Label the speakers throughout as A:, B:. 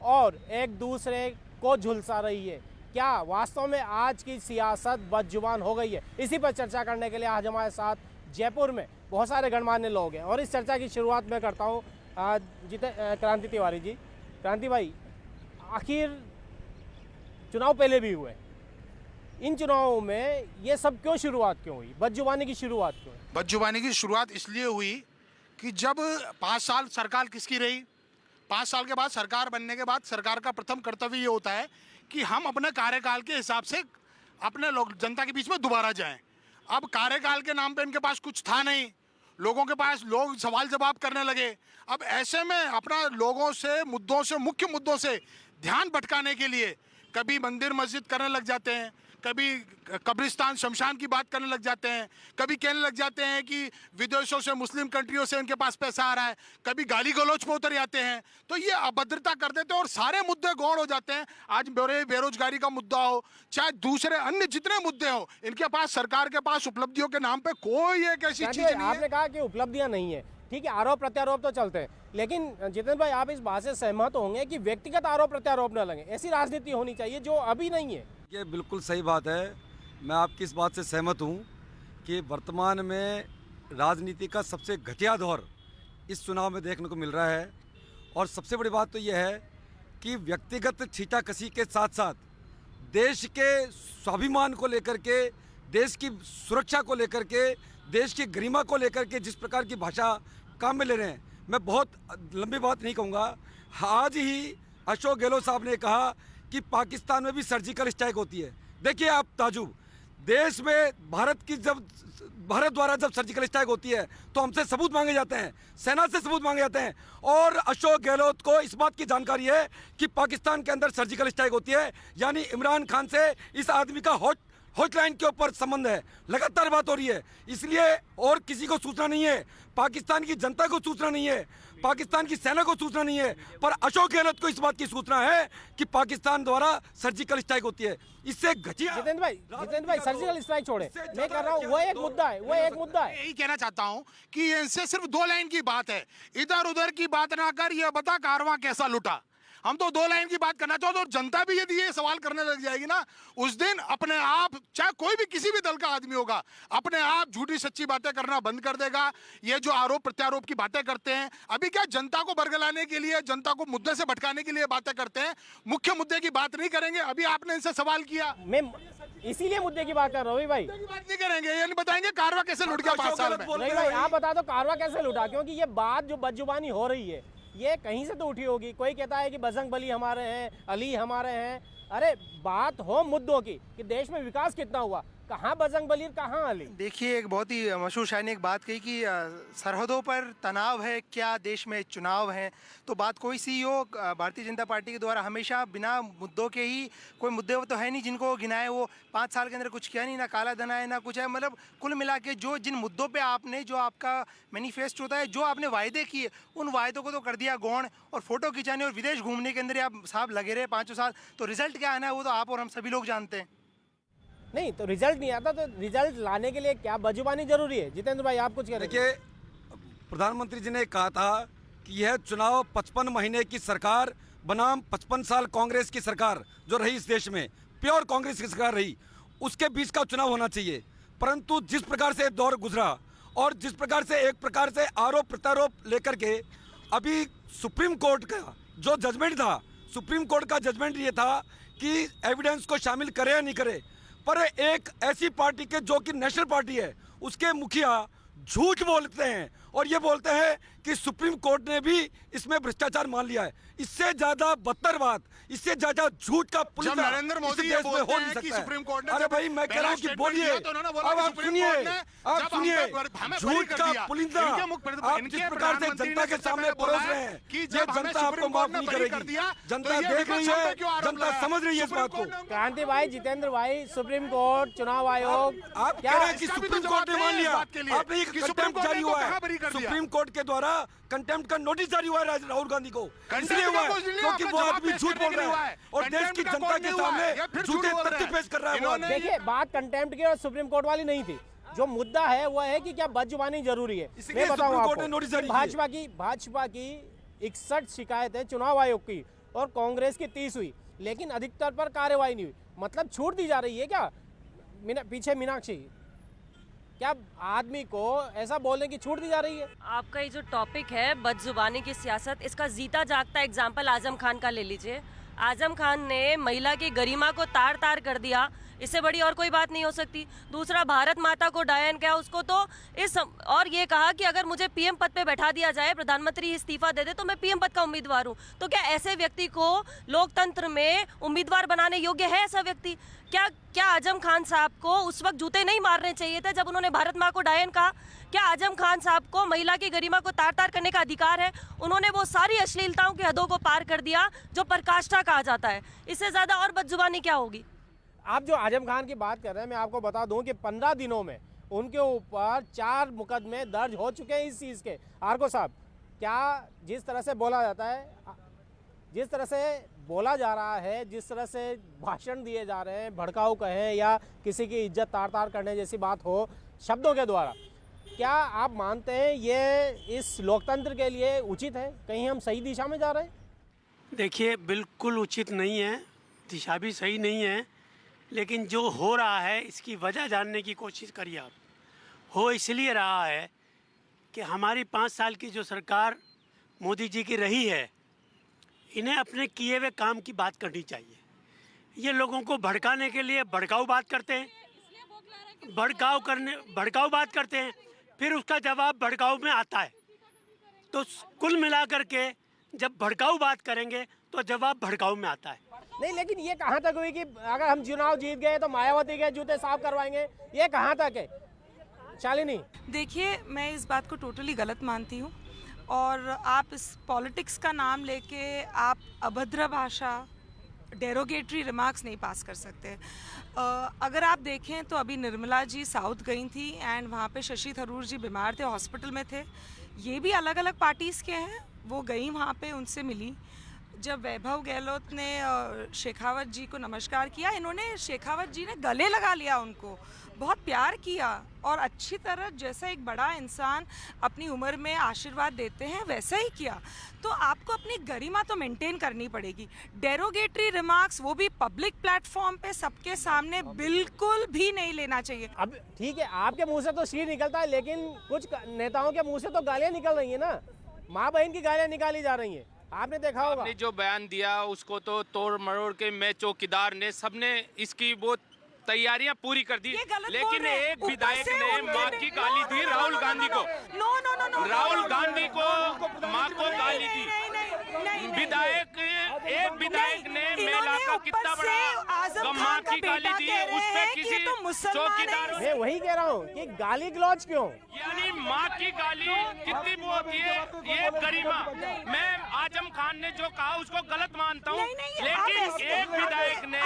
A: और एक दूसरे को झुलसा रही है। क्या वास्तव में आज की सियासत बदजुबान हो गई है? इसी पर चर्चा करने के लिए आज हमारे साथ जयपुर में बहुत सारे गणमान्य लोग हैं और इस चर्चा की शुरुआत मैं करता हूँ क्रांति तिवारी जी। क्रांति भाई, आखिर चुनाव पहले भी हुए, इन चुनावों में ये सब क्यों शुरुआत क्यों हुई? बदजुबानी की शुरुआत क्यों हुई?
B: बदजुबानी की शुरुआत इसलिए हुई कि जब 5 साल सरकार किसकी रही, 5 साल के बाद सरकार बनने के बाद सरकार का प्रथम कर्तव्य ये होता है कि हम अपने कार्यकाल के हिसाब से अपने लोग जनता के बीच में दोबारा जाएं। अब कार्यकाल के नाम पे इनके पास कुछ था नहीं, लोगों के पास लोग सवाल जवाब करने लगे। अब ऐसे में अपना लोगों से मुद्दों से, मुख्य मुद्दों से ध्यान भटकाने के लिए कभी मंदिर मस्जिद करने लग जाते हैं, कभी कब्रिस्तान शमशान की बात करने लग जाते हैं, कभी कहने लग जाते हैं कि विदेशों से, मुस्लिम कंट्रियों से इनके पास पैसा आ रहा है, कभी गाली गलौज पे उतर जाते हैं। तो ये अभद्रता कर देते हैं और सारे मुद्दे गौण हो जाते हैं। आज बेरोजगारी का मुद्दा हो, चाहे दूसरे अन्य जितने मुद्दे हो, इनके पास, सरकार के पास उपलब्धियों के नाम पे कोई एक ऐसी चीज नहीं है।
A: आपने कहा कि उपलब्धियां नहीं है, ठीक है, आरोप प्रत्यारोप तो चलते हैं, लेकिन जितेंद्र भाई आप इस बात से सहमत होंगे कि व्यक्तिगत आरोप प्रत्यारोप न लगे, ऐसी राजनीति होनी चाहिए जो अभी नहीं है।
C: ये बिल्कुल सही बात है। मैं आपकी इस बात से सहमत हूँ कि वर्तमान में राजनीति का सबसे घटिया दौर इस चुनाव में देखने को मिल रहा है। और सबसे बड़ी बात तो यह है कि व्यक्तिगत छींटाकशी के साथ साथ देश के स्वाभिमान को लेकर के, देश की सुरक्षा को लेकर के, देश की गरिमा को लेकर के जिस प्रकार की भाषा काम में ले रहे हैं, मैं बहुत लंबी बात नहीं कहूँगा। आज ही अशोक गहलोत साहब ने कहा कि पाकिस्तान में भी सर्जिकल स्ट्राइक होती है। देखिए आप ताजुब, देश में भारत द्वारा जब सर्जिकल स्ट्राइक होती है तो हमसे सबूत मांगे जाते हैं, सेना से सबूत मांगे जाते हैं। और अशोक गहलोत को इस बात की जानकारी है कि पाकिस्तान के अंदर सर्जिकल स्ट्राइक होती है, यानी इमरान खान से इस आदमी का हॉटलाइन के ऊपर संबंध है, लगातार बात हो रही है। इसलिए और किसी को सूचना नहीं है, पाकिस्तान की जनता को सूचना नहीं है, पाकिस्तान की सेना को सूचना नहीं है, पर अशोक गहलोत को इस बात की सूचना है कि पाकिस्तान द्वारा सर्जिकल स्ट्राइक होती है। इससे घटिया
A: जितेंद्र भाई सर्जिकल स्ट्राइक छोड़े, मैं कर रहा हूँ, वो एक मुद्दा है, वो एक मुद्दा है।
B: यही कहना चाहता हूँ कि इनसे सिर्फ 2 लाइन की बात है, इधर उधर की बात ना कर, ये बता कारवां कैसा लुटा। हम तो 2 लाइन की बात करना चाहते, और जनता भी यदि ये सवाल करने लग जाएगी ना, उस दिन अपने आप, चाहे कोई भी किसी भी दल का आदमी होगा, अपने आप झूठी सच्ची बातें करना बंद कर देगा। ये जो आरोप प्रत्यारोप की बातें करते हैं, अभी क्या जनता को बरगलाने के लिए, जनता को मुद्दे से भटकाने के लिए बातें करते हैं, मुख्य मुद्दे की बात नहीं करेंगे। अभी आपने इनसे सवाल किया,
A: मैं इसीलिए मुद्दे की बात कर रहा हूँ भाई।
B: बात नहीं करेंगे, ये नहीं बताएंगे कारवा कैसे लुट गया 5 साल में।
A: नहीं भाई, आप बता दो कारवा कैसे लुटा, क्योंकि ये बात जो बदजुबानी हो रही है ये कहीं से तो उठी होगी। कोई कहता है कि बजरंग बली हमारे हैं, अली हमारे हैं। अरे बात हो मुद्दों की कि देश में विकास कितना हुआ, कहाँ बजरंग बली, कहाँ अली।
D: देखिए, एक बहुत ही मशहूर शायर ने एक बात कही कि सरहदों पर तनाव है, क्या देश में चुनाव है। तो बात कोई सी हो, भारतीय जनता पार्टी के द्वारा हमेशा बिना मुद्दों के ही, कोई मुद्दे वो तो है नहीं जिनको गिनाए, वो 5 साल के अंदर कुछ किया नहीं, ना काला धन है ना कुछ है। मतलब कुल मिला के जो जिन मुद्दों पे आपने, जो आपका मैनिफेस्टो होता है, जो आपने वायदे किए, उन वायदों को तो कर दिया गौण। और फोटो खिंचाने और विदेश घूमने के अंदर आप साहब लगे रहे 5 साल, तो रिजल्ट क्या आना है वो तो आप और हम सभी लोग जानते हैं।
A: नहीं तो रिजल्ट नहीं आता, तो रिजल्ट लाने के लिए क्या बदजुबानी जरूरी है? जितेंद्र भाई आप कुछ कह रहे हैं।
C: देखिए, प्रधानमंत्री जी ने कहा था कि यह चुनाव 55 महीने की सरकार बनाम 55 साल कांग्रेस की सरकार जो रही इस देश में, प्योर कांग्रेस की सरकार रही, उसके बीच का चुनाव होना चाहिए। परंतु जिस प्रकार से दौर गुजरा और जिस प्रकार से एक प्रकार से आरोप प्रत्यारोप लेकर के अभी सुप्रीम कोर्ट का जो जजमेंट था, सुप्रीम कोर्ट का जजमेंट ये था कि एविडेंस को शामिल करे या नहीं करे, पर एक ऐसी पार्टी के जो कि नेशनल पार्टी है, उसके मुखिया झूठ बोलते हैं और ये बोलते हैं कि सुप्रीम कोर्ट ने भी इसमें भ्रष्टाचार मान लिया है। इससे ज्यादा बदतर बात, इससे ज्यादा झूठ का पुलिंदा
B: नरेंद्र मोदी ये बोलते हैं कि सुप्रीम कोर्ट ने,
C: अरे भाई मैं कह रहा हूँ कि बोलिए, अब आप सुनिए, आप सुनिए, झूठ का पुलिंदा आप जिस प्रकार से जनता के सामने परोस रहे हैं, ये जनता आपको माफ नहीं करेगी। जनता देख रही है, जनता समझ रही है इस बात को।
A: क्रांति भाई, जितेंद्र भाई, सुप्रीम कोर्ट, चुनाव आयोग,
C: आप कह रहे हैं कि सुप्रीम कोर्ट ने मान लिया, आपने कंटेम्प्ट जारी हुआ है, सुप्रीम कोर्ट के द्वारा कंटेम्प्ट का नोटिस जारी हुआ है राहुल गांधी को, इसलिए हुआ है क्योंकि वो आदमी झूठ बोल रहा है और देश की जनता के सामने झूठे तथ्य पेश कर रहा है।
A: देखिए, बात कंटेम्प्ट की और सुप्रीम कोर्ट वाली नहीं थी, जो मुद्दा है वो है कि क्या बदजुबानी जरूरी है। मैं बताऊं आपको, भाजपा की 61 शिकायतें चुनाव आयोग की और कांग्रेस की 30 हुई, लेकिन अधिकतर पर कार्रवाई नहीं हुई। मतलब छूट दी जा रही है क्या? पीछे मीनाक्षी, क्या आदमी को ऐसा बोलने की छूट दी जा रही है?
E: आपका ये जो टॉपिक है बदजुबानी की सियासत, इसका जीता जागता एग्जाम्पल आजम खान का ले लीजिए। आजम खान ने महिला की गरिमा को तार तार कर दिया, इससे बड़ी और कोई बात नहीं हो सकती। दूसरा, भारत माता को डायन किया उसको, तो और ये कहा कि अगर मुझे पीएम पद पे बैठा दिया जाए, प्रधानमंत्री इस्तीफा दे दे तो मैं पीएम पद का उम्मीदवार हूँ। तो क्या ऐसे व्यक्ति को लोकतंत्र में उम्मीदवार बनाने योग्य है ऐसा व्यक्ति? क्या आजम खान साहब को उस वक्त जूते नहीं मारने चाहिए थे जब उन्होंने भारत माँ को डायन कहा? क्या आजम खान साहब को महिला की गरिमा को तार तार करने का अधिकार है? उन्होंने वो सारी अश्लीलताओं की हदों को पार कर दिया जो पराकाष्ठा कहा जाता है। इससे ज्यादा और बदजुबानी क्या होगी?
A: आप जो आजम खान की बात कर रहे हैं, मैं आपको बता दूं कि 15 दिनों में उनके ऊपर 4 मुकदमे दर्ज हो चुके हैं इस चीज़ के। आरको साहब, क्या जिस तरह से बोला जाता है, जिस तरह से बोला जा रहा है, जिस तरह से भाषण दिए जा रहे हैं, भड़काऊ कहें या किसी की इज्जत तार तार करने जैसी बात हो शब्दों के द्वारा, क्या आप मानते हैं ये इस लोकतंत्र के लिए उचित है? कहीं हम सही दिशा में जा रहे हैं?
F: देखिए, बिल्कुल उचित नहीं है, दिशा भी सही नहीं है, लेकिन जो हो रहा है इसकी वजह जानने की कोशिश करिए आप। हो इसलिए रहा है कि हमारी 5 साल की जो सरकार मोदी जी की रही है, इन्हें अपने किए हुए काम की बात करनी चाहिए। ये लोगों को भड़काने के लिए भड़काऊ बात करते हैं, भड़काऊ बात करते हैं, फिर उसका जवाब भड़काऊ में आता है। तो कुल मिलाकर के जब भड़काऊ बात करेंगे तो जवाब भड़काऊ में आता है।
A: नहीं, लेकिन ये कहाँ तक हुई कि अगर हम चुनाव जीत गए तो मायावती के जूते साफ करवाएंगे? ये कहाँ तक है शालिनी?
G: देखिए, मैं इस बात को टोटली गलत मानती हूँ, और आप इस पॉलिटिक्स का नाम लेके आप अभद्र भाषा, डेरोगेटरी रिमार्क्स नहीं पास कर सकते। अगर आप देखें तो अभी निर्मला जी साउथ गई थी एंड वहाँ पे शशि थरूर जी बीमार थे, हॉस्पिटल में थे। ये भी अलग अलग पार्टीज़ के हैं, वो गई वहाँ पे, उनसे मिली। जब वैभव गहलोत ने शेखावत जी को नमस्कार किया, इन्होंने, शेखावत जी ने गले लगा लिया उनको, बहुत प्यार किया और अच्छी तरह, जैसा एक बड़ा इंसान अपनी उम्र में आशीर्वाद देते हैं वैसा ही किया। तो आपको अपनी गरिमा तो मेंटेन करनी पड़ेगी। डेरोगेटरी रिमार्क्स, वो भी पब्लिक प्लेटफॉर्म पे सबके सामने, बिल्कुल भी नहीं लेना चाहिए।
A: अब ठीक है, आपके मुंह से तो शीर निकलता है, लेकिन कुछ नेताओं के मुंह से तो गालियाँ निकल रही है ना, माँ बहन की गालियाँ निकाली जा रही हैं। आपने देखा होगा,
H: आपने जो बयान दिया उसको तो तोड़ मरोड़ के मैं चौकीदार ने सबने इसकी वो तैयारियां पूरी कर दी, लेकिन एक विधायक ने मां की गाली दी राहुल गांधी को। राहुल गांधी को मां को गाली दी। विधायक, एक विधायक ने महिला का कितना बड़ा मां की गाली दी, उस पे किसी चौकीदार।
A: मैं वही कह रहा हूँ कि गाली गलौज क्यों?
H: यानी माँ की गाली कितनी वो होती है, ये गरिमा। मैं आजम खान ने जो कहा उसको गलत मानता हूँ, लेकिन एक विधायक ने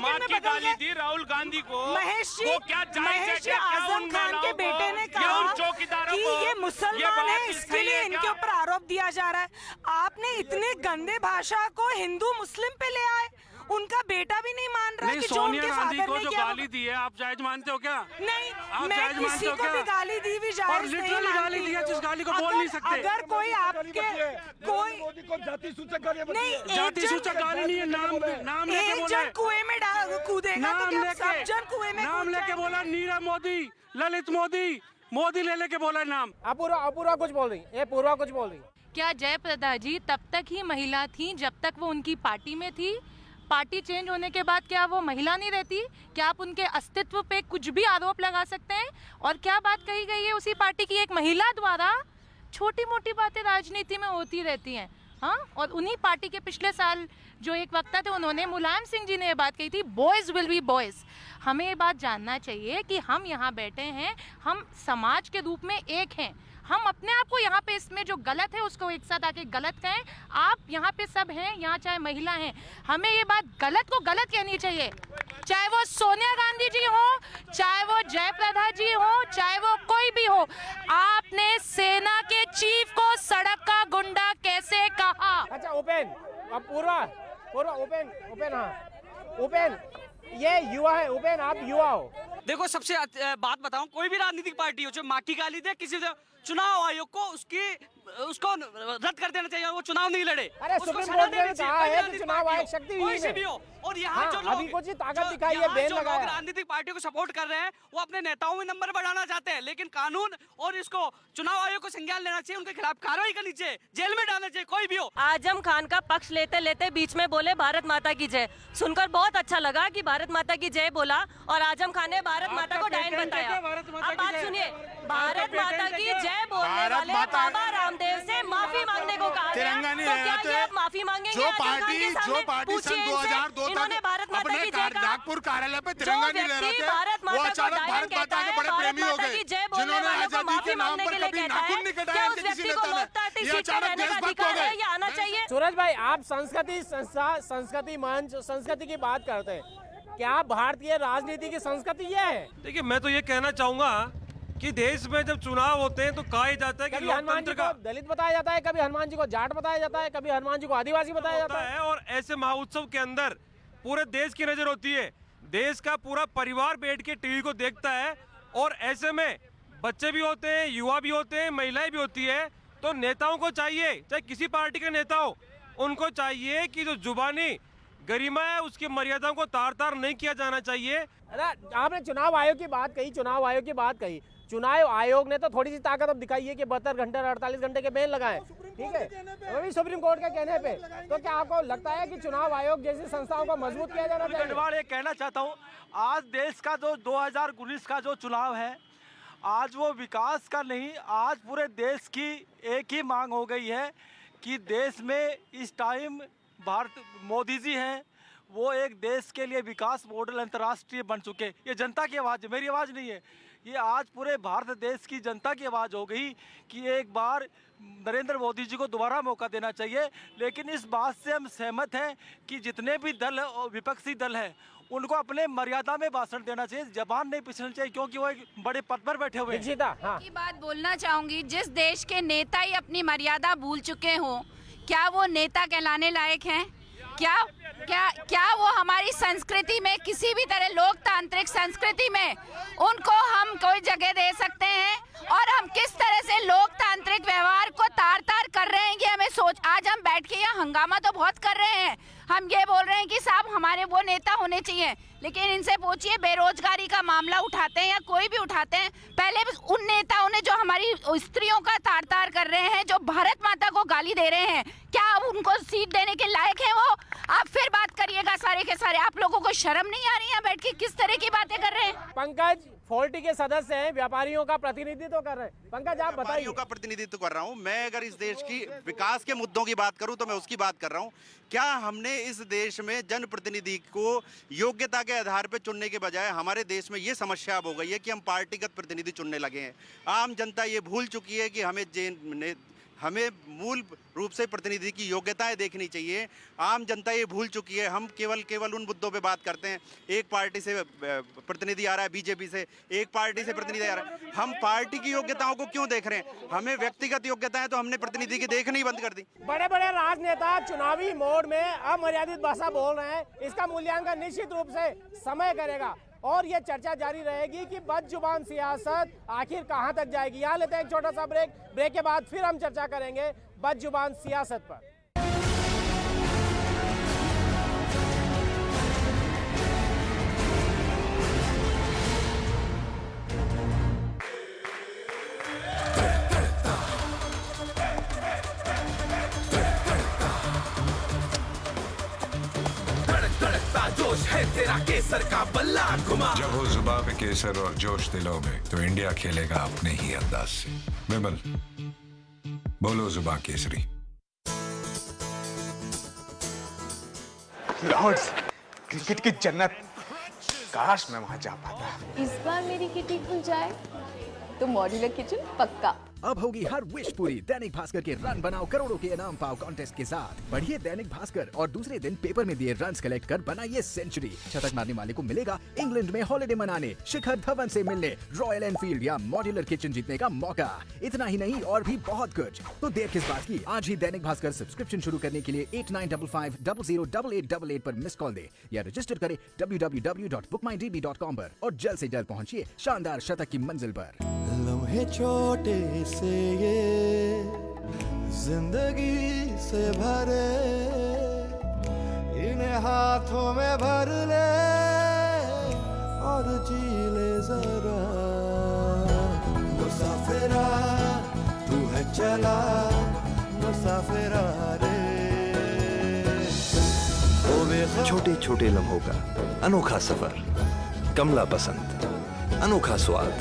H: माँ की गाली दी राहुल गांधी को, वो क्या जायज है?
G: आजम खान के बेटे ने कहा कि ये मुसलमान है, इसके लिए इनके ऊपर आरोप दिया जा रहा है। आपने इतने गंदे भाषा को हिंदू मुस्लिम पे ले आए, उनका बेटा भी नहीं मान रहा कि जो उनके फादर ने किया।
F: गाली दी है, आप जायज मानते हो क्या?
G: नहीं,
F: आप
G: मैं
F: जायज
G: किसी
F: मानते हो
G: को
F: क्या?
G: भी गाली दी भी जायज नहीं मानती।
F: गाली दी है, जिस गाली को बोल नहीं सकते।
G: अगर कोई आपके कोई
C: जाति सूचक गाली
G: नहीं,
F: जाति सूचक गाली नहीं है, नाम लेके
G: एक
F: बोला
G: जन कुएं में कूदेगा तो क्या सब जन कुएं में
F: नाम लेके बोला, नीरव मोदी, ललित मोदी, मोदी ले लेके बोला नाम।
A: अपूर्वा कुछ बोल रही है, पूर्वा कुछ बोल रही है।
I: क्या जयप्रदा जी तब तक ही महिला थी जब तक वो उनकी पार्टी में थी? पार्टी चेंज होने के बाद क्या वो महिला नहीं रहती? क्या आप उनके अस्तित्व पे कुछ भी आरोप लगा सकते हैं? और क्या बात कही गई है उसी पार्टी की एक महिला द्वारा? छोटी मोटी बातें राजनीति में होती रहती हैं, हाँ। और उन्हीं पार्टी के पिछले साल जो एक वक्ता थे, उन्होंने, मुलायम सिंह जी ने ये बात कही थी, बॉयज़ विल बी बॉयज़। हमें ये बात जानना चाहिए कि हम यहाँ बैठे हैं, हम समाज के रूप में एक हैं। हम अपने आप को यहाँ पे इसमें जो गलत है उसको एक साथ आके गलत कहें। आप यहाँ पे सब हैं, यहाँ चाहे महिला हैं, हमें ये बात गलत को गलत कहनी चाहिए। चाहे वो सोनिया गांधी जी हो, चाहे वो जयप्रदा जी हो, चाहे वो कोई भी हो। आपने सेना के चीफ को सड़क का गुंडा कैसे कहा?
A: अच्छा उपेन, अब पूर्वा उपेन, हाँ उपेन, ये युवा है। उपेन, आप युवा हो,
J: देखो सबसे बात बताऊं, कोई भी राजनीतिक पार्टी हो जो माँ की गाली दे किसी से, चुनाव आयोग को उसको रद्द कर देना चाहिए, वो चुनाव नहीं लड़े।
A: अरे
J: उसको
A: सुप्रीम
J: सजा
A: कोर्ट ने
J: देनी चाहिए,
A: कहा
J: कोई
A: है कि
J: राजनीतिक
A: चुनाव
J: पार्टी
A: आयोग
J: हो,
A: शक्ति
J: कोई सी भी हो। और यहाँ जो
A: अभी
J: लोग
A: कुछ ताकत दिखाई है, बैन
J: जो
A: लगाया।
J: लोग राजनीतिक पार्टी को सपोर्ट कर रहे हैं वो अपने नेताओं में नंबर बढ़ाना चाहते हैं, लेकिन कानून और इसको चुनाव आयोग को संज्ञान लेना चाहिए, उनके खिलाफ कार्रवाई करनी चाहिए, जेल में डालना चाहिए, कोई भी हो।
E: आजम खान का पक्ष लेते लेते बीच में बोले भारत माता की जय, सुनकर बहुत अच्छा लगा कि भारत माता की जय बोला और आजम खान ने भारत माता को डायन बताया। अब बात सुनिए, भारत माता की जय बोलने वाले बाबा रामदेव से माफी मांगने को कहा गया,
B: तिरंगा नहीं
E: तो क्या
B: लहराते।
E: ये आप माफी मांगेंगे?
B: जो
E: आजम खान
B: पार्टी
E: के सामने
B: सन
E: पूछिए इनसे,
B: 2002
E: इन्होंने
B: तक
E: भारत माता
B: अपने
E: की जय कहा।
B: नागपुर कार्यालय पे
E: जो
B: तिरंगा नहीं
E: व्यक्ति
B: लहराते,
E: भारत
B: वो
E: माता को
B: अचानक
E: डायन
B: भारत
E: कहता
B: माता के
E: है,
B: बड़े
E: भारत
B: प्रेमी हो
E: माता
B: गए,
E: की जय बोलने
B: जिन्होंने
E: वालों को
B: आजादी
E: माफी
B: के नाम
E: मांगने
B: पर
E: के लिए
B: कभी
E: कहता
B: नाखून
E: है।
B: नहीं
E: क्या
B: कटाए
E: उस
B: थे किसी
E: व्यक्ति को
B: नेता
E: लोकतांत्रिक
B: ने। ये
E: शिक्षा
B: अचानक
E: रहने का
B: देशभक्त हो
E: अधिकार है
B: गए।
E: या आना चाहिए?
A: सूरज भाई, आप संस्कृति संस्था, संस्कृति मंच, संस्कृति की बात करते हैं, क्या भारतीय राजनीति की संस्कृति ये है?
K: देखिए, मैं तो ये कहना चाहूंगा कि देश में जब चुनाव होते हैं तो कहा जाता है कि
A: कभी हनुमान जी
K: लोकतंत्र
A: को
K: का
A: दलित बताया जाता है, कभी हनुमान जी को जाट बताया जाता है, कभी हनुमान जी को आदिवासी बताया जाता
K: होता
A: है।
K: है, और ऐसे महोत्सव के अंदर पूरे देश की नजर होती है, देश का पूरा परिवार बैठ के टीवी को देखता है, और ऐसे में बच्चे भी होते हैं, युवा भी होते हैं, महिलाएं भी होती है। तो नेताओं को चाहिए, चाहे किसी पार्टी के नेता हो, उनको चाहिए कि जो जुबानी गरिमा है उसकी मर्यादाओं को तार तार नहीं किया जाना चाहिए।
A: अरे आपने चुनाव आयोग की बात कही, चुनाव आयोग की बात कही, चुनाव आयोग ने तो थोड़ी सी ताकत अब दिखाई है कि 72 घंटे और 48 घंटे के बैन लगाए, ठीक है, वो भी सुप्रीम कोर्ट के कहने पे। तो क्या आपको लगता है कि चुनाव आयोग जैसी संस्थाओं को मजबूत किया जाना चाहिए?
L: गढ़वाल ये कहना चाहता हूँ, आज देश का जो 2019 का जो चुनाव है, आज वो विकास का नहीं, आज पूरे देश की एक ही मांग हो गई है कि देश में इस टाइम भारत मोदी जी हैं, वो एक देश के लिए विकास मॉडल अंतर्राष्ट्रीय बन चुके। ये जनता की आवाज़ है, मेरी आवाज़ नहीं है, ये आज पूरे भारत देश की जनता की आवाज़ हो गई कि एक बार नरेंद्र मोदी जी को दोबारा मौका देना चाहिए। लेकिन इस बात से हम सहमत हैं कि जितने भी दल और विपक्षी दल हैं उनको अपने मर्यादा में भाषण देना चाहिए, जबान नहीं पिछलनी चाहिए, क्योंकि वो एक बड़े पद पर बैठे हुए हैं।
A: हाँ।
M: की बात बोलना चाहूंगी, जिस देश के नेता ही अपनी मर्यादा भूल चुके हों, क्या वो नेता कहलाने लायक हैं? क्या क्या क्या वो हमारी संस्कृति में, किसी भी तरह लोकतांत्रिक संस्कृति में उनको हम कोई जगह दे सकते हैं? और हम किस तरह से लोकतांत्रिक व्यवहार को तार तार कर रहे हैं, कि हमें सोच, आज हम बैठ के यहाँ हंगामा तो बहुत कर रहे हैं, हम ये बोल रहे हैं कि साहब हमारे वो नेता होने चाहिए, लेकिन इनसे पूछिए बेरोजगारी का मामला उठाते हैं या कोई भी उठाते हैं, पहले उन नेताओं ने जो हमारी स्त्रियों का तार तार कर रहे हैं, जो भारत माता को गाली दे रहे हैं, क्या अब उनको सीट देने के लायक है वो? आप फिर बात करिएगा सारे के सारे। आप लोगों को शर्म नहीं आ रही है बैठ के किस तरह की बातें कर रहे हैं?
A: पंकज फोर्टी के सदस्य हैं, व्यापारियों का प्रतिनिधित्व कर रहे हैं। पंकज आप बताइए।
N: व्यापारियों का प्रतिनिधित्व कर रहा हूं मैं। अगर इस देश की विकास के मुद्दों की बात करूं तो मैं उसकी बात कर रहा हूं। क्या हमने इस देश में जनप्रतिनिधि को योग्यता के आधार पर चुनने के बजाय हमारे देश में ये समस्या अब हो गई है कि हम पार्टीगत प्रतिनिधि चुनने लगे हैं। आम जनता ये भूल चुकी है कि हमें मूल रूप से प्रतिनिधि की योग्यताएं देखनी चाहिए। आम जनता ये भूल चुकी है। हम केवल उन मुद्दों पे बात करते हैं, एक पार्टी से प्रतिनिधि आ रहा है, बीजेपी से एक पार्टी से प्रतिनिधि आ रहा है, हम पार्टी की योग्यताओं को क्यों देख रहे हैं? हमें व्यक्तिगत योग्यताएं तो हमने प्रतिनिधि की देखनी ही बंद कर दी।
A: बड़े बड़े राजनेता चुनावी मोड में अमर्यादित भाषा बोल रहे हैं, इसका मूल्यांकन निश्चित रूप से समय करेगा और ये चर्चा जारी रहेगी कि बदजुबान सियासत आखिर कहां तक जाएगी। यहाँ लेते हैं एक छोटा सा ब्रेक के बाद फिर हम चर्चा करेंगे बदजुबान सियासत पर।
O: जोश है तेरा केसर का बल्ला घुमा। जब हो जुबान पे केसर और जोश दिलों में, तो इंडिया खेलेगा अपने ही अंदाज से। विमल बोलो जुबान केसरी।
P: लॉर्ड्स, क्रिकेट की जन्नत, काश मैं वहां जा पाता।
Q: इस बार मेरी किटी खुल जाए तो मॉड्यूलर किचन पक्का। अब होगी हर विश पूरी दैनिक भास्कर के रन बनाओ करोड़ों के इनाम पाओ कॉन्टेस्ट के साथ। पढ़िए दैनिक भास्कर और दूसरे दिन पेपर में दिए रन्स कलेक्ट कर बनाइए सेंचुरी। शतक मारने वाले को मिलेगा इंग्लैंड में हॉलिडे मनाने, शिखर धवन से मिलने, रॉयल एनफील्ड या मॉड्यूलर किचन जीतने का मौका। इतना ही नहीं और भी बहुत कुछ। तो देर किस बात की, आज ही दैनिक भास्कर सब्सक्रिप्शन शुरू करने के लिए 8955008888 पर मिस कॉल दे या रजिस्टर करें www.bookmydb.com पर और जल्द से जल्द पहुंचिए शानदार शतक की मंजिल पर।
R: लम्हे छोटे से ये जिंदगी से भरे, इन्हें हाथों में भर ले और जी ले जरा। मुसाफिरा तू है चला मुसाफिरा रे।
S: छोटे छोटे लम्हों का अनोखा सफर, कमला पसंद, अनोखा स्वाद।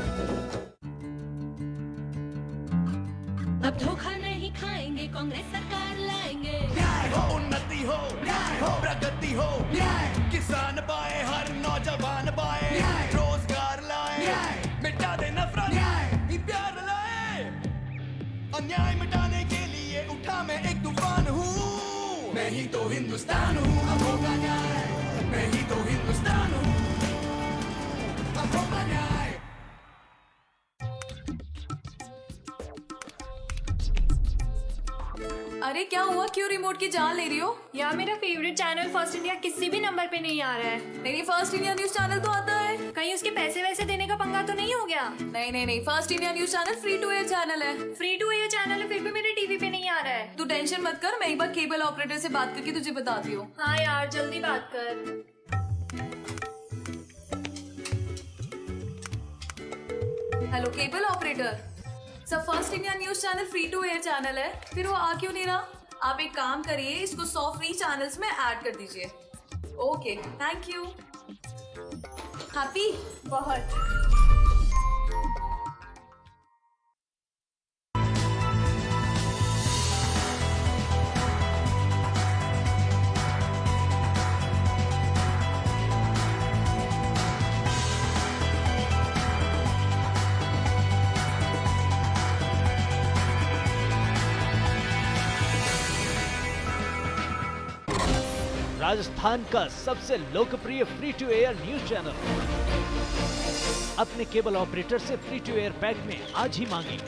T: अब धोखा नहीं खाएंगे, कांग्रेस सरकार लाएंगे।
R: न्याय हो, उन्नति हो, न्याय हो, प्रगति हो, न्याय। किसान पाए, हर नौजवान पाए, रोजगार लाए, मिटा दे नफरत, प्यार लाए। अन्याय मिटाने के लिए उठा मैं एक तूफान हूँ। मैं ही तो हिंदुस्तान हूँ, अब होगा न्याय। मैं ही तो हिंदुस्तान हूँ, अब होगा न्याय।
U: अरे क्या हुआ, क्यों रिमोट की जान ले रही हो? यार मेरा फेवरेट चैनल फर्स्ट इंडिया किसी भी नंबर पे नहीं आ रहा है। मेरी फर्स्ट इंडिया न्यूज चैनल तो आता है। कहीं उसके पैसे वैसे देने का पंगा तो नहीं हो गया? नहीं नहीं नहीं, first India news channel free to air channel है। फ्री टू एयर चैनल है, फिर भी मेरे टीवी पे नहीं आ रहा है। तू टेंशन मत कर, मैं एक बार केबल ऑपरेटर से बात करके तुझे बताती हूँ। हाँ यार जल्दी बात कर। Hello cable operator sir, first India news channel free to air channel है, फिर वो आ क्यों नहीं रहा? आप एक काम करिए, इसको 100 फ्री चैनल्स में ऐड कर दीजिए। Okay thank you. हैप्पी बहुत।
V: राजस्थान का सबसे लोकप्रिय free to air news channel अपने केबल ऑपरेटर से फ्री टू एयर पैक में आज ही मांगे।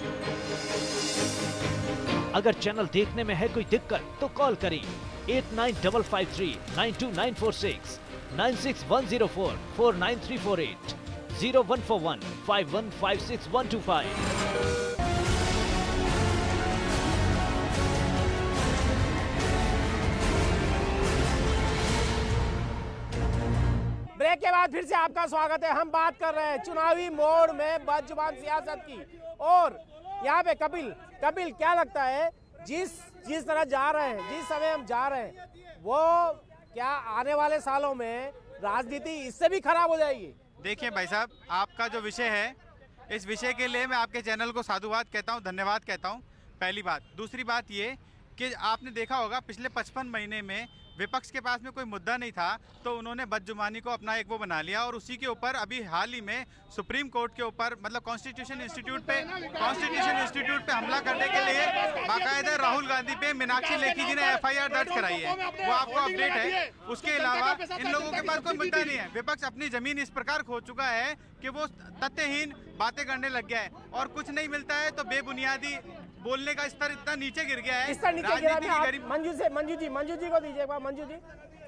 V: अगर चैनल देखने में है कोई दिक्कत तो कॉल करें 8955392946, 9610449348, 01415156
A: ब्रेक के बाद फिर से आपका स्वागत है। हम बात कर रहे हैं चुनावी मोड़ में बदजुबान सियासत की। और यहाँ पे कपिल, क्या लगता है जिस तरह जा रहे हैं, जिस समय हम जा रहे हैं, वो क्या आने वाले सालों में राजनीति इससे भी खराब हो जाएगी?
W: देखिए भाई साहब, आपका जो विषय है, इस विषय के लिए मैं आपके चैनल को साधुवाद कहता हूँ, धन्यवाद कहता हूँ, पहली बात। दूसरी बात ये कि आपने देखा होगा पिछले 55 महीने में विपक्ष के पास में कोई मुद्दा नहीं था, तो उन्होंने बदजुबानी को अपना एक वो बना लिया और उसी के ऊपर अभी हाल ही में सुप्रीम कोर्ट के ऊपर मतलब कॉन्स्टिट्यूशन इंस्टीट्यूट पे हमला करने के लिए बाकायदा राहुल गांधी पे मीनाक्षी लेखी जी ने FIR दर्ज कराई है, वो आपको अपडेट है। उसके अलावा इन लोगों के पास कोई मुद्दा नहीं है। विपक्ष अपनी जमीन इस प्रकार खो चुका है कि वो तथ्यहीन बातें करने लग गया है और कुछ नहीं मिलता है तो बेबुनियादी बोलने का स्तर इतना नीचे गिर गया है।
A: मंजू जी को दीजिए एक बार।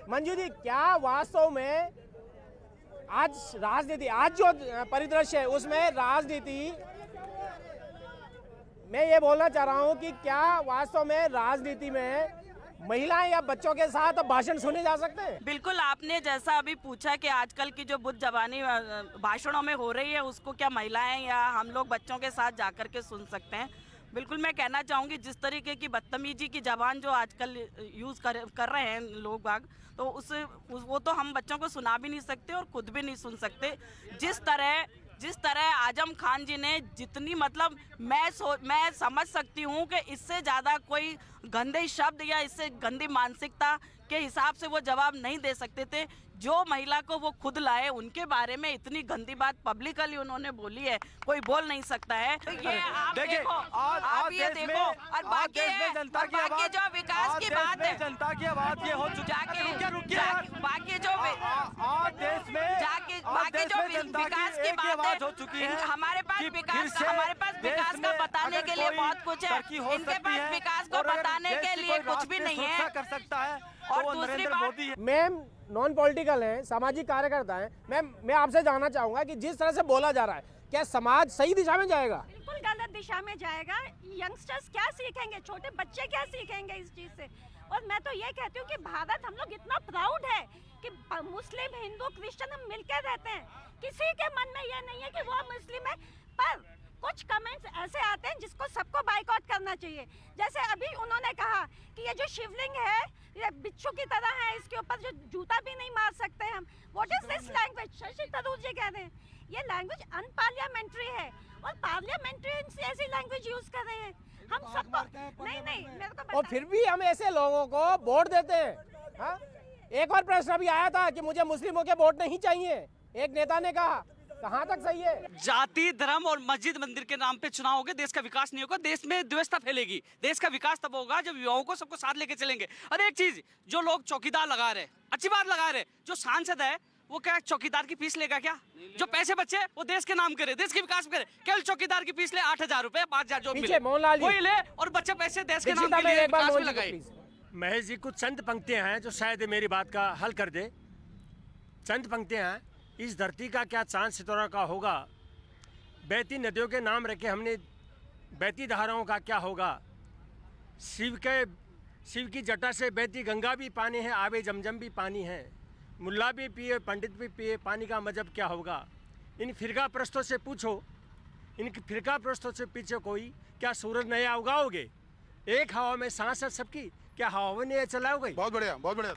A: मंजू जी, क्या वास्तव में आज राजनीति, आज जो परिदृश्य है उसमें राजनीति, मैं ये बोलना चाह रहा हूं कि क्या वास्तव में राजनीति में महिलाएं या बच्चों के साथ अब भाषण सुने जा सकते हैं?
X: बिल्कुल, आपने जैसा अभी पूछा कि आजकल की जो बुद्ध-जबानी भाषणों में हो रही है उसको क्या महिलाएं या हम लोग बच्चों के साथ जाकर के सुन सकते हैं? बिल्कुल, मैं कहना चाहूँगी जिस तरीके की बदतमीजी की जबान जो आजकल यूज़ कर रहे हैं लोग बाग, तो वो तो हम बच्चों को सुना भी नहीं सकते और खुद भी नहीं सुन सकते। जिस तरह आजम खान जी ने जितनी मतलब मैं समझ सकती हूँ कि इससे ज़्यादा कोई गंदे शब्द या इससे गंदी मानसिकता के हिसाब से वो जवाब नहीं दे सकते थे। जो महिला को वो खुद लाए उनके बारे में इतनी गंदी बात पब्लिकली उन्होंने बोली है, कोई बोल नहीं सकता है। तो ये आप देखो, आप ये देखो, और बाकी जो विकास की बात है,
L: जनता की आवाज ये हो चुकी है।
X: बाकी जो
L: देश में
X: बाकी जो विकास की बात है, हमारे पास विकास का बताने के लिए बहुत कुछ है, इनके पास विकास को बताने के लिए कुछ भी नहीं है।
L: कर सकता है
X: और दूसरी बात,
A: मैम नॉन पॉलिटिकल हैं, सामाजिक कार्यकर्ता हैं। मैं आपसे जानना चाहूंगा कि जिस तरह से बोला जा रहा है, क्या समाज सही दिशा में जाएगा?
C: बिल्कुल गलत दिशा में जाएगा। यंगस्टर्स क्या सीखेंगे, छोटे बच्चे क्या सीखेंगे इस चीज से? और मैं तो ये कहती हूँ कि भारत, हम लोग इतना प्राउड है कि मुस्लिम, हिंदू, क्रिश्चियन हम मिलकर रहते हैं। किसी के मन में ये नहीं है कि वो मुस्लिम है, पर कुछ कमेंट्स ऐसे आते हैं जिसको सबको बाइकआउट करना चाहिए। जैसे अभी उन्होंने कहा कि ये जो शिवलिंग है ये बिच्छू की तरह है, इसके ऊपर जो जूता भी नहीं मार सकते हम। What is this language? Shashi Tharoor ji कह रहे हैं ये लैंग्वेज अनपार्लियामेंट्री है, और पार्लियामेंट्रियंस ऐसी लैंग्वेज यूज कर रहे हैं। हम सबको नहीं मेरे को
A: और फिर भी हम ऐसे लोगों को वोट देते हैं। हाँ? एक और प्रश्न अभी आया था कि मुझे मुस्लिमों के वोट नहीं चाहिए, एक नेता ने कहा। कहाँ तक सही है?
J: जाति, धर्म और मस्जिद मंदिर के नाम पे चुनाव होगा, देश का विकास नहीं होगा, देश में द्वेषता फैलेगी। देश का विकास तब होगा जब युवाओं को सबको साथ लेके चलेंगे। और एक चीज, जो लोग चौकीदार लगा रहे, अच्छी बात लगा रहे, जो सांसद है वो क्या चौकीदार की फीस लेगा क्या? जो पैसे बचे वो देश के नाम करे, देश के विकास करे। केवल चौकीदार की फीस ले 8,000 रुपए, 5,000 जो मिले वही ले, और बच्चे पैसे देश के नाम के लिए विकास में लगाए।
F: महेश जी, कुछ चंद पंक्तियां हैं जो शायद मेरी बात का हल कर दे। चंद पंक्तियां हैं। इस धरती का क्या चांद सितारा का होगा, बहती नदियों के नाम रखे हमने, बहती धाराओं का क्या होगा, शिव की जटा से बहती गंगा भी पानी है, आबे जमजम भी पानी है, मुल्ला भी पिए पंडित भी पिए, पानी का मजहब क्या होगा। इन फिरका प्रस्तों से पूछो, इनकी फिरका प्रस्तों से पीछे कोई, क्या सूरज नया उगाओगे? एक हवा में सांस है सबकी, क्या हवा नहीं चलाओगे?
B: बहुत बढ़िया, बहुत बढ़िया।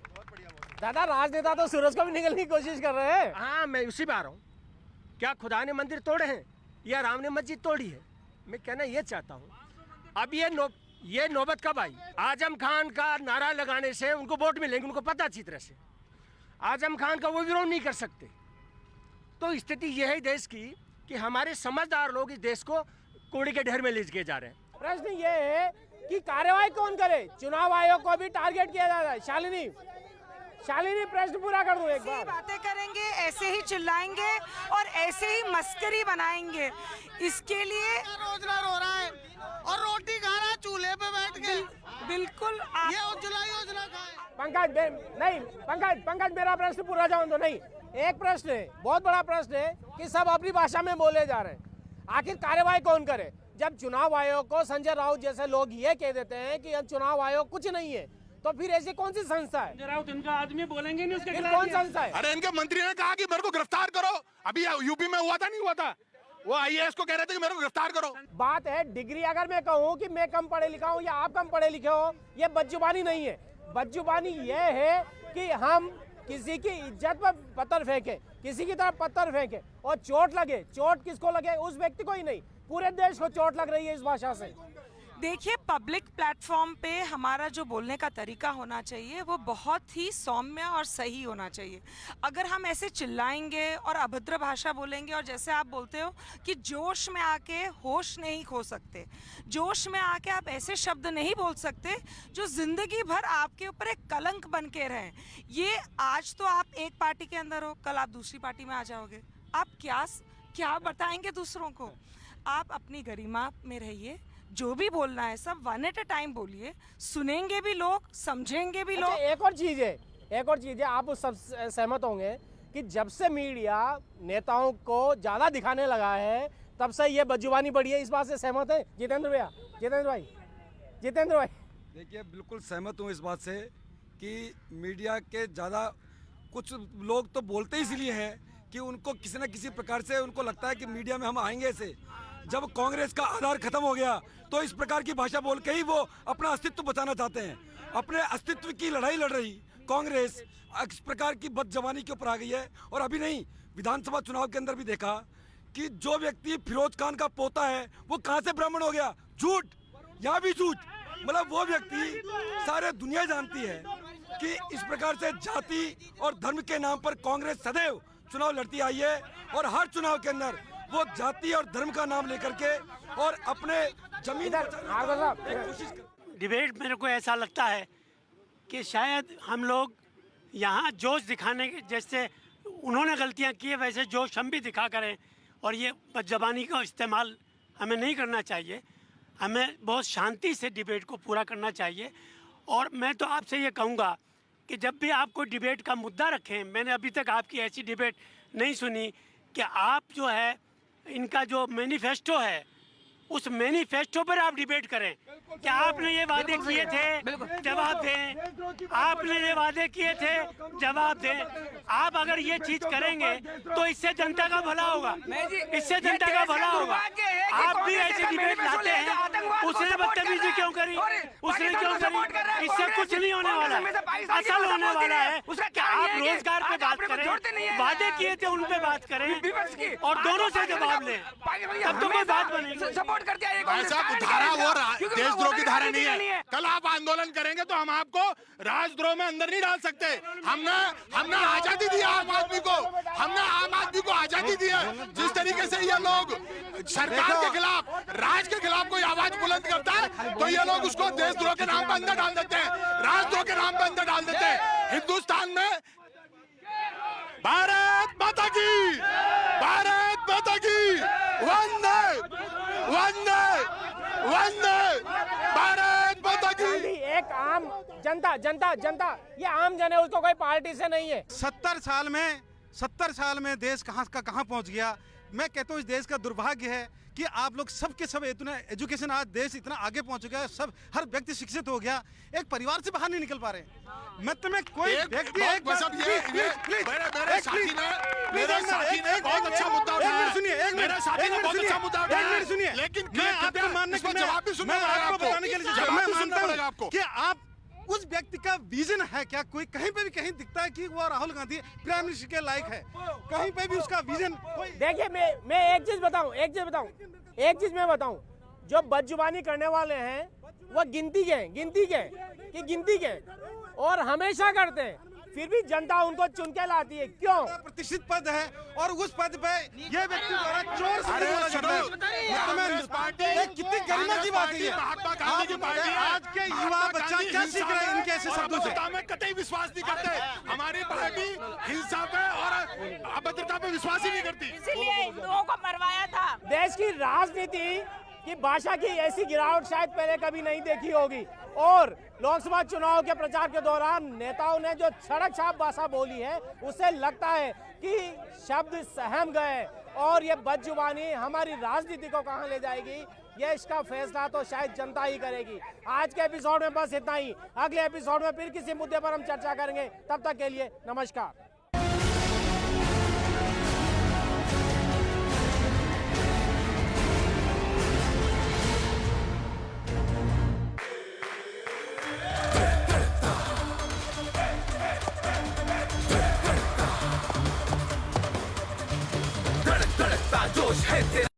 A: दादा, राजनेता तो सूरज को भी निकलने की कोशिश कर रहे हैं।
F: हाँ, मैं उसी पे आ रहा हूँ। क्या खुदा ने मंदिर तोड़े हैं या राम ने मस्जिद तोड़ी है? मैं कहना ये चाहता हूँ। अब ये नौबत कब आई? आजम खान का नारा लगाने से उनको वोट मिलेंगे, उनको पता अच्छी तरह से। आजम खान का वो विरोध नहीं कर सकते। तो स्थिति यह है देश की कि हमारे समझदार लोग इस देश को कूड़े के ढेर में ले के जा रहे हैं।
A: प्रश्न ये है कि कार्रवाई कौन करे? चुनाव आयोग को भी टारगेट किया जा रहा है। शालिनी प्रश्न पूरा कर दो एक बार।
D: बातें करेंगे, ऐसे ही चिल्लाएंगे और ऐसे ही मस्करी बनाएंगे। इसके लिए
G: रोजगार हो रहा है और रोटी खा रहा है चूल्हे पे बैठ के।
D: बिल्कुल
G: ये उज्ज्वला योजना का
D: है।
A: पंकज मेरा प्रश्न पूरा जाओ तो नहीं। एक प्रश्न है, बहुत बड़ा प्रश्न है कि सब अपनी भाषा में बोले जा रहे हैं। आखिर कार्रवाई कौन करे? जब चुनाव आयोग को संजय राउत जैसे लोग ये कह देते हैं कि अब चुनाव आयोग कुछ नहीं है, तो फिर ऐसी कौन सी संस्था है?
F: राउत इनका आदमी बोलेंगे नहीं उसके
A: कौन संस्था है?
B: अरे इनके मंत्री ने कहा कि मेरे को गिरफ्तार करो। अभी यूपी में हुआ था, नहीं हुआ था? वो IAS को कह रहे थे कि मेरे को गिरफ्तार करो।
A: बात है डिग्री। अगर मैं कहूँ कि मैं कम पढ़े लिखा हूँ या आप कम पढ़े लिखे हो, ये बदजुबानी नहीं है। बदजुबानी ये है कि हम किसी की इज्जत पर पत्थर फेंके, किसी की तरफ पत्थर फेंके और चोट लगे। चोट किसको लगे? उस व्यक्ति को ही नहीं, पूरे देश को चोट लग रही है इस भाषा से।
D: देखिए, पब्लिक प्लेटफॉर्म पे हमारा जो बोलने का तरीका होना चाहिए वो बहुत ही सौम्य और सही होना चाहिए। अगर हम ऐसे चिल्लाएंगे और अभद्र भाषा बोलेंगे, और जैसे आप बोलते हो कि जोश में आके होश नहीं खो सकते, जोश में आके आप ऐसे शब्द नहीं बोल सकते जो ज़िंदगी भर आपके ऊपर एक कलंक बन के रहें। ये आज तो आप एक पार्टी के अंदर हो, कल आप दूसरी पार्टी में आ जाओगे। आप क्या बताएंगे दूसरों को? आप अपनी गरिमा में रहिए, जो भी बोलना है सब वन एट अ टाइम बोलिए, सुनेंगे भी लोग, समझेंगे भी लोग।
A: एक और चीज है, आप उस सब सहमत होंगे कि जब से मीडिया नेताओं को ज्यादा दिखाने लगा है तब से ये बदजुबानी बढ़ी है। इस बात से सहमत है जितेंद्र भाई?
H: देखिए, बिल्कुल सहमत हूँ इस बात से कि मीडिया के ज़्यादा कुछ लोग तो बोलते इसलिए हैं कि उनको किसी न किसी प्रकार से उनको लगता है कि मीडिया में हम आएंगे ऐसे। जब कांग्रेस का आधार खत्म हो गया तो इस प्रकार की भाषा बोल के ही वो अपना अस्तित्व बचाना चाहते हैं। अपने अस्तित्व की लड़ाई लड़ रही कांग्रेस इस प्रकार की बदजबानी के ऊपर आ गई है। और अभी नहीं, विधानसभा चुनाव के अंदर भी देखा कि जो व्यक्ति फिरोज खान का पोता है वो कहाँ से ब्राह्मण हो गया। झूठ, यहाँ भी झूठ। मतलब वो व्यक्ति सारे दुनिया जानती है कि इस प्रकार से जाति और धर्म के नाम पर कांग्रेस सदैव चुनाव लड़ती आई है और हर चुनाव के अंदर वो जाति और धर्म का नाम लेकर के और अपने जमीन
F: डिबेट मेरे को ऐसा लगता है कि शायद हम लोग यहाँ जोश दिखाने के जैसे उन्होंने गलतियाँ की है वैसे जोश हम भी दिखा करें और ये बदज़बानी का इस्तेमाल हमें नहीं करना चाहिए। हमें बहुत शांति से डिबेट को पूरा करना चाहिए। और मैं तो आपसे ये कहूँगा कि जब भी आप कोई डिबेट का मुद्दा रखें, मैंने अभी तक आपकी ऐसी डिबेट नहीं सुनी कि आप जो है इनका जो मैनिफेस्टो है उस मैनिफेस्टो पर आप डिबेट करें। क्या आपने ये वादे किए थे, जवाब दें। आपने ये वादे किए थे, जवाब दें। आप अगर ये चीज करेंगे तो इससे जनता का भला होगा, इससे जनता का भला होगा। आप भी ऐसी डिबेट लाते हैं, उसने बदतमीजी क्यों करी, उसने क्यों करी, इससे कुछ नहीं होने वाला। असल होने वाला है कि आप रोजगार पे बात करें, वादे किए थे उन पे बात करें और दोनों से जवाब लें, तब तो कोई बात बनेगी।
B: भाई साहब, धारा वो देशद्रोह की धारा नहीं है। कल आप आंदोलन करेंगे तो हम आपको राजद्रोह में अंदर नहीं डाल सकते। हमने आजादी दी आम आदमी को, हमने आम आदमी को आजादी दी है। जिस तरीके से ये लोग सरकार के खिलाफ, राज के खिलाफ कोई आवाज बुलंद करता है तो ये लोग उसको देशद्रोह के नाम पर अंदर डाल देते हैं, राजद्रोह के नाम पर अंदर डाल देते हैं। हिंदुस्तान में भारत माता की, भारत माता की, वंदे वंदे वंदे, भारत माता की।
A: एक आम जनता ये आम जन है, उसको कोई पार्टी से नहीं है।
L: 70 साल में देश कहाँ का कहाँ पहुँच गया। मैं कहता हूँ इस देश का दुर्भाग्य है कि आप लोग सबके सब इतना एजुकेशन, आज देश इतना आगे पहुंच चुका है, सब हर व्यक्ति शिक्षित हो गया, एक परिवार से बाहर नहीं निकल पा रहे। मतलब में कोई व्यक्ति
B: मेरे साथी ने बहुत अच्छा मुद्दा उठाया,
L: सुनिए,
B: मेरे साथी ने बहुत अच्छा मुद्दा उठाया,
L: सुनिए,
B: लेकिन
L: मैं आपको मानने के
B: जवाब भी सुनना पड़ेगा आपको।
L: कि आप उस व्यक्ति का विजन है क्या, कोई कहीं पे भी कहीं दिखता है कि वो राहुल गांधी प्राइम मिनिस्टर के लायक है, कहीं पे भी उसका विजन कोई।
A: देखिए मैं एक चीज मैं बताऊं, जो बदजुबानी करने वाले हैं वो गिनती के और हमेशा करते हैं, फिर भी जनता उनको चुन के लाती है। क्यों?
L: प्रतिष्ठित पद है और उस पद पे ये व्यक्ति द्वारा चोर कितनी गरिमा की बात है।
B: महात्मा गांधी की पार्टी है।
L: आज के युवा बच्चा क्या सीख रहे हैं इनके ऐसे शब्दों से?
B: में कतई विश्वास नहीं करते। हमारी पार्टी हिंसा पे और अभद्रता पे विश्वास ही नहीं करती,
X: इसीलिए हिंदुओं को मरवाया था।
A: देश की राजनीति की भाषा की ऐसी गिरावट शायद पहले कभी नहीं देखी होगी। और लोकसभा चुनाव के प्रचार के दौरान नेताओं ने जो सड़क छाप भाषा बोली है, उससे लगता है कि शब्द सहम गए और ये बदजुबानी हमारी राजनीति को कहां ले जाएगी, ये इसका फैसला तो शायद जनता ही करेगी। आज के एपिसोड में बस इतना ही। अगले एपिसोड में फिर किसी मुद्दे पर हम चर्चा करेंगे। तब तक के लिए नमस्कार।